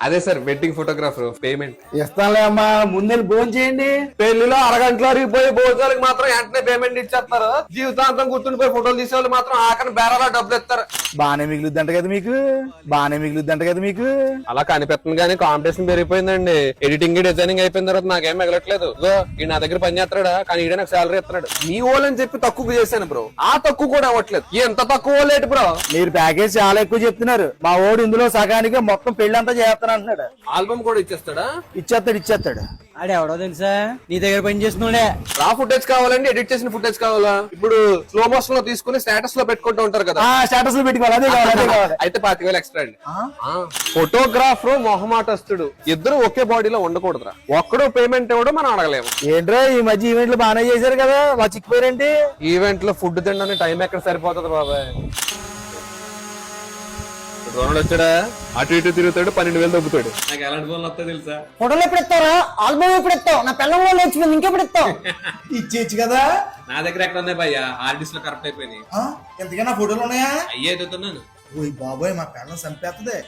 అదే sir wedding photographer payment ఇస్తానులే అమ్మా, ముందు భోజనం చేయండి. పెళ్లిలో అరగంటలో అరిగిపోయి భోజనాలకు మాత్రం వెంటనే పేమెంట్ ఇచ్చేస్తారు. జీవితాంతం గుర్తుండిపోయి ఫోటోలు తీసే వాళ్ళు మాత్రం ఆఖరి బేరాలా డబ్బులు ఇస్తారు. బానే మిగులుద్దంట కదా మీకు. అలా కనిపిస్తుంది కానీ కాంపిటీషన్ పెరిగిపోయిందండి. ఎడిటింగ్ డిజైనింగ్ అయిపోయిన తర్వాత నాకేం మిగలట్లేదు. ఈ నా దగ్గర పని చేస్తాడా కానీ ఈడే నాకు శాలరీ ఇస్తున్నాడు. మీ వాళ్ళని చెప్పి తక్కువ చేశాను బ్రో, ఆ తక్కువ కూడా అవ్వట్లేదు. ఎంత తక్కువ లేటు బ్రో. మీరు ప్యాకేజ్ చాలా ఎక్కువ చెప్తున్నారు. మా ఓడు ఇందులో సగానికి మొత్తం పెళ్లి అంతా చేస్తాను అంటున్నాడు. ఆల్బమ్ కూడా ఇచ్చేస్తాడా? ఇచ్చేస్తాడు. ఆడెవడో తెలుసా, నీ దగ్గర పని చేస్తున్నాడే. రా ఫుటేజ్ కావాలండి, ఎడిట్ చేసిన ఫుటేజ్ కావాలా? ఇప్పుడు స్లో మోషన్ లో తీసుకుని స్టేటస్ లో పెట్టుకుంటూ ఉంటారు కదా, స్టేటస్ లో పెట్టుకోవాలి. అదే కావాలి. అయితే 25,000 ఎక్స్ట్రా అండి. ఫోటోగ్రాఫర్ మొహమాటస్తుడు ఇద్దరు ఒకే బాడీలో ఉండకూడదురా. ఒక్కడో పేమెంట్ ఇవ్వడం మనం అడగలేము. ఏంట్రా ఈ మధ్య ఈవెంట్లు బాగానే చేశారు కదా, మా చిక్కిపోయారేంటి? ఈవెంట్ లో ఫుడ్ తినడానికి టైం ఎక్కడ సరిపోతుంది బాబాయ్. రోనల్ వచ్చాడా, అటు ఇటు తిరుగుతాడు, 12,000 దొబ్బుతాడు. నాకు ఎలాంటి ఫోన్లు వస్తాయి తెలుసా? ఫోటోలు ఎప్పుడు ఇస్తావా? ఆల్బమ్ ఎప్పుడు ఇస్తావు? నా పిల్లల్లో నేర్చుకుంది ఇంకెప్పుడు ఇస్తావు? ఇచ్చేచ్చు కదా. నా దగ్గర ఎక్కడ ఉన్నాయి భయ్యా, ఆర్టిస్ట్ లో కరెక్ట్ అయిపోయినాయి. ఎంతకైనా ఫోటోలు ఉన్నాయా? అయ్యే ఎదుగుతున్నాను. ఓయ్ బాబోయ్, మా పిల్లలు చంపేస్తుంది.